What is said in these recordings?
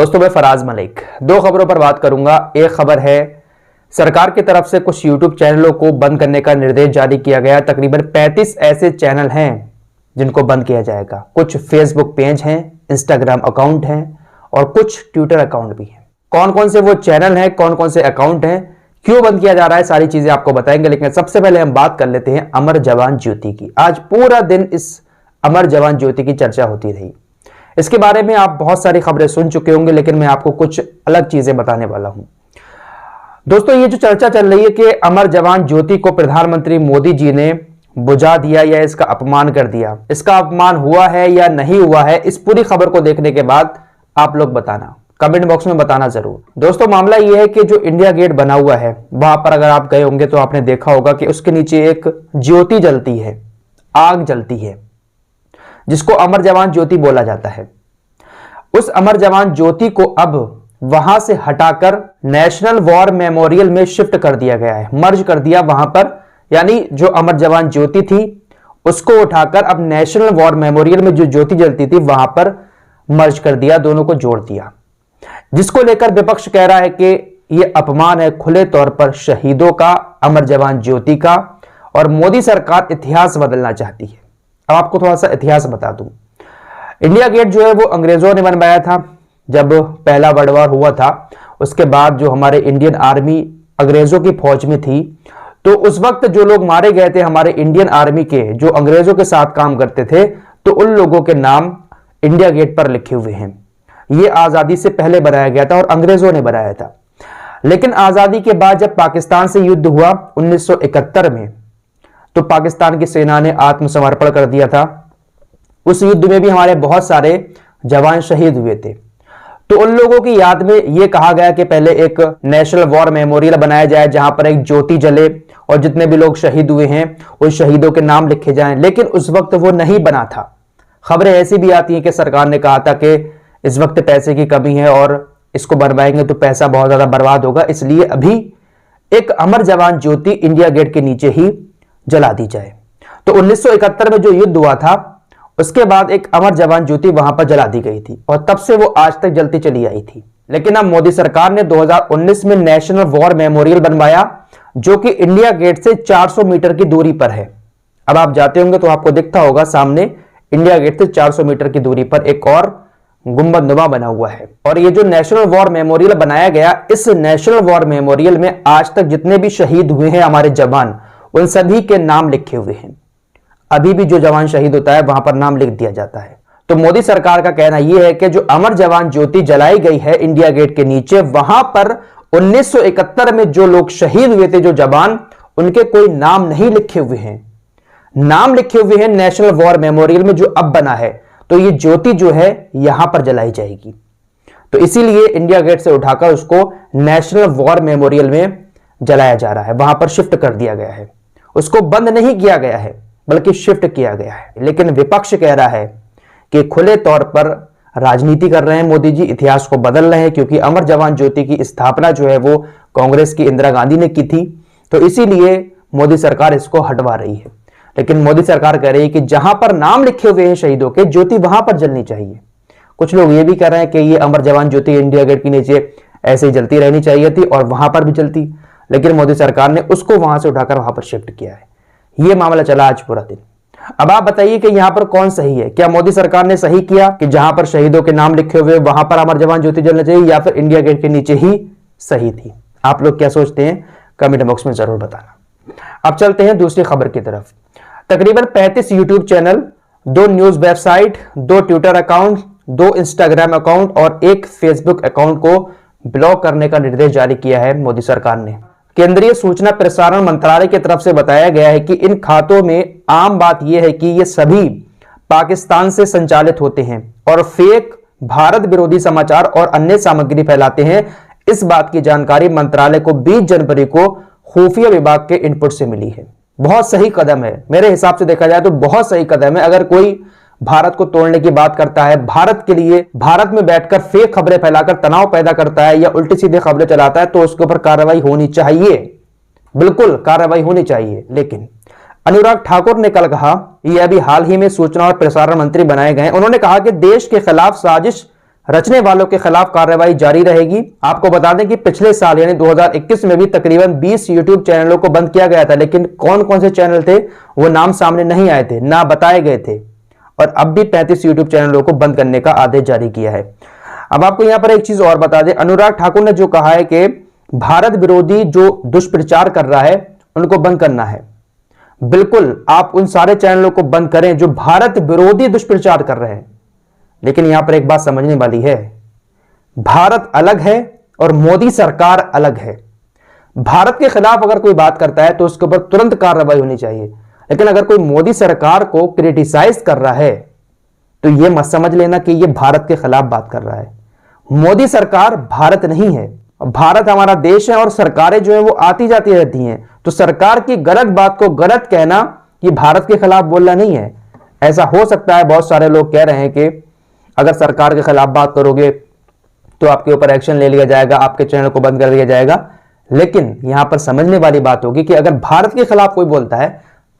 दोस्तों मैं फराज मलिक दो खबरों पर बात करूंगा। एक खबर है सरकार की तरफ से कुछ यूट्यूब चैनलों को बंद करने का निर्देश जारी किया गया। तकरीबन 35 ऐसे चैनल हैं जिनको बंद किया जाएगा। कुछ फेसबुक पेज हैं, इंस्टाग्राम अकाउंट हैं और कुछ ट्विटर अकाउंट भी हैं। कौन कौन से वो चैनल हैं, कौन कौन से अकाउंट हैं, क्यों बंद किया जा रहा है, सारी चीजें आपको बताएंगे। लेकिन सबसे पहले हम बात कर लेते हैं अमर जवान ज्योति की। आज पूरा दिन इस अमर जवान ज्योति की चर्चा होती रही। इसके बारे में आप बहुत सारी खबरें सुन चुके होंगे, लेकिन मैं आपको कुछ अलग चीजें बताने वाला हूं। दोस्तों ये जो चर्चा चल रही है कि अमर जवान ज्योति को प्रधानमंत्री मोदी जी ने बुझा दिया या इसका अपमान कर दिया, इसका अपमान हुआ है या नहीं हुआ है, इस पूरी खबर को देखने के बाद आप लोग बताना, कमेंट बॉक्स में बताना जरूर। दोस्तों मामला यह है कि जो इंडिया गेट बना हुआ है वहां पर अगर आप गए होंगे तो आपने देखा होगा कि उसके नीचे एक ज्योति जलती है, आग जलती है, जिसको अमर जवान ज्योति बोला जाता है। उस अमर जवान ज्योति को अब वहां से हटाकर नेशनल वॉर मेमोरियल में शिफ्ट कर दिया गया है, मर्ज कर दिया वहां पर। यानी जो अमर जवान ज्योति थी उसको उठाकर अब नेशनल वॉर मेमोरियल में जो ज्योति जलती थी वहां पर मर्ज कर दिया, दोनों को जोड़ दिया। जिसको लेकर विपक्ष कह रहा है कि यह अपमान है खुले तौर पर शहीदों का, अमर जवान ज्योति का, और मोदी सरकार इतिहास बदलना चाहती है। अब आपको थोड़ा सा इतिहास बता दूं। इंडिया गेट जो है वो अंग्रेजों ने बनवाया था। जब पहला वर्ल्ड वॉर हुआ था उसके बाद जो हमारे इंडियन आर्मी अंग्रेजों की फौज में थी, तो उस वक्त जो लोग मारे गए थे हमारे इंडियन आर्मी के, जो अंग्रेजों के साथ काम करते थे, तो उन लोगों के नाम इंडिया गेट पर लिखे हुए हैं। यह आजादी से पहले बनाया गया था और अंग्रेजों ने बनाया था। लेकिन आजादी के बाद जब पाकिस्तान से युद्ध हुआ 1971 में, तो पाकिस्तान की सेना ने आत्मसमर्पण कर दिया था। उस युद्ध में भी हमारे बहुत सारे जवान शहीद हुए थे। तो उन लोगों की याद में यह कहा गया कि पहले एक नेशनल वॉर मेमोरियल बनाया जाए जहां पर एक ज्योति जले और जितने भी लोग शहीद हुए हैं उन शहीदों के नाम लिखे जाएं। लेकिन उस वक्त वो नहीं बना था। खबरें ऐसी भी आती हैं कि सरकार ने कहा था कि इस वक्त पैसे की कमी है और इसको बनवाएंगे तो पैसा बहुत ज्यादा बर्बाद होगा, इसलिए अभी एक अमर जवान ज्योति इंडिया गेट के नीचे ही जला दी जाए। तो 1971 में जो युद्ध हुआ था उसके बाद एक अमर जवान ज्योति वहां पर जला दी गई थी और तब से वो आज तक जलती चली आई थी। लेकिन अब मोदी सरकार ने 2019 में नेशनल वॉर मेमोरियल बनवाया जो कि इंडिया गेट से 400 मीटर की दूरी पर है। अब आप जाते होंगे तो आपको दिखता होगा सामने इंडिया गेट से 400 मीटर की दूरी पर एक और गुंबदनुमा बना हुआ है। और ये जो नेशनल वॉर मेमोरियल बनाया गया, इस नेशनल वॉर मेमोरियल में आज तक जितने भी शहीद हुए हैं हमारे जवान, उन सभी के नाम लिखे हुए हैं। अभी भी जो जवान शहीद होता है वहां पर नाम लिख दिया जाता है। तो मोदी सरकार का कहना यह है कि जो अमर जवान ज्योति जलाई गई है इंडिया गेट के नीचे, वहां पर 1971 में जो लोग शहीद हुए थे, जो जवान, उनके कोई नाम नहीं लिखे हुए हैं। नाम लिखे हुए हैं नेशनल वॉर मेमोरियल में जो अब बना है। तो ये ज्योति जो है यहां पर जलाई जाएगी। तो इसीलिए इंडिया गेट से उठाकर उसको नेशनल वॉर मेमोरियल में जलाया जा रहा है, वहां पर शिफ्ट कर दिया गया है। उसको बंद नहीं किया गया है बल्कि शिफ्ट किया गया है। लेकिन विपक्ष कह रहा है कि खुले तौर पर राजनीति कर रहे हैं मोदी जी, इतिहास को बदल रहे हैं, क्योंकि अमर जवान ज्योति की स्थापना जो है वो कांग्रेस की इंदिरा गांधी ने की थी। तो इसीलिए मोदी सरकार इसको हटवा रही है। लेकिन मोदी सरकार कह रही है कि जहां पर नाम लिखे हुए हैं शहीदों के, ज्योति वहां पर जलनी चाहिए। कुछ लोग ये भी कह रहे हैं कि ये अमर जवान ज्योति इंडिया गेट के नीचे ऐसे ही जलती रहनी चाहिए थी और वहां पर भी जलती, लेकिन मोदी सरकार ने उसको वहां से उठाकर वहां पर शिफ्ट किया है। यह मामला चला आज पूरा दिन। अब आप बताइए कि यहां पर कौन सही है? क्या मोदी सरकार ने सही किया कि जहां पर शहीदों के नाम लिखे हुए वहां पर अमर जवान ज्योति जलना चाहिए, या फिर इंडिया गेट के नीचे ही सही थी? आप लोग क्या सोचते हैं कमेंट बॉक्स में जरूर बताना। अब चलते हैं दूसरी खबर की तरफ। तकरीबन 35 YouTube channel, 2 news website, 2 Twitter account, 2 Instagram account और 1 फेसबुक अकाउंट को ब्लॉक करने का निर्देश जारी किया है मोदी सरकार ने। केंद्रीय सूचना प्रसारण मंत्रालय की तरफ से बताया गया है कि इन खातों में आम बात यह है कि ये सभी पाकिस्तान से संचालित होते हैं और फेक भारत विरोधी समाचार और अन्य सामग्री फैलाते हैं। इस बात की जानकारी मंत्रालय को 20 जनवरी को खुफिया विभाग के इनपुट से मिली है। बहुत सही कदम है, मेरे हिसाब से देखा जाए तो बहुत सही कदम है। अगर कोई भारत को तोड़ने की बात करता है, भारत के लिए भारत में बैठकर फेक खबरें फैलाकर तनाव पैदा करता है या उल्टी सीधे खबरें चलाता है, तो उसके ऊपर कार्रवाई होनी चाहिए, बिल्कुल कार्रवाई होनी चाहिए। लेकिन अनुराग ठाकुर ने कल कहा, यह अभी हाल ही में सूचना और प्रसारण मंत्री बनाए गए, उन्होंने कहा कि देश के खिलाफ साजिश रचने वालों के खिलाफ कार्रवाई जारी रहेगी। आपको बता दें कि पिछले साल यानी 2021 में भी तकरीबन 20 यूट्यूब चैनलों को बंद किया गया था, लेकिन कौन कौन से चैनल थे वो नाम सामने नहीं आए थे, ना बताए गए थे। और अब भी 35 यूट्यूब चैनलों को बंद करने का आदेश जारी किया है। अब आपको यहां पर एक चीज और बता दें, अनुराग ठाकुर ने जो कहा है कि भारत विरोधी जो दुष्प्रचार कर रहा है उनको बंद करना है। बिल्कुल आप उन सारे चैनलों को बंद करें जो भारत विरोधी दुष्प्रचार कर रहे हैं, लेकिन यहां पर एक बात समझने वाली है, भारत अलग है और मोदी सरकार अलग है। भारत के खिलाफ अगर कोई बात करता है तो उसके ऊपर तुरंत कार्रवाई होनी चाहिए, लेकिन अगर कोई मोदी सरकार को क्रिटिसाइज कर रहा है तो यह मत समझ लेना कि यह भारत के खिलाफ बात कर रहा है। मोदी सरकार भारत नहीं है, भारत हमारा देश है और सरकारें जो है वो आती जाती रहती हैं, तो सरकार की गलत बात को गलत कहना ये भारत के खिलाफ बोलना नहीं है। ऐसा हो सकता है, बहुत सारे लोग कह रहे हैं कि अगर सरकार के खिलाफ बात करोगे तो आपके ऊपर एक्शन ले लिया जाएगा, आपके चैनल को बंद कर दिया जाएगा, लेकिन यहां पर समझने वाली बात होगी कि अगर भारत के खिलाफ कोई बोलता है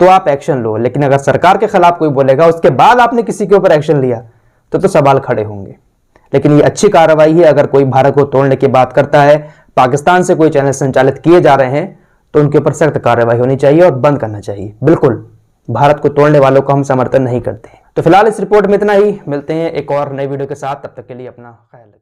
तो आप एक्शन लो, लेकिन अगर सरकार के खिलाफ कोई बोलेगा उसके बाद आपने किसी के ऊपर एक्शन लिया तो सवाल खड़े होंगे। लेकिन ये अच्छी कार्रवाई है, अगर कोई भारत को तोड़ने की बात करता है, पाकिस्तान से कोई चैनल संचालित किए जा रहे हैं तो उनके ऊपर सख्त कार्रवाई होनी चाहिए और बंद करना चाहिए। बिल्कुल भारत को तोड़ने वालों को हम समर्थन नहीं करते। तो फिलहाल इस रिपोर्ट में इतना ही, मिलते हैं एक और नई वीडियो के साथ, तब तक के लिए अपना ख्याल रखिए।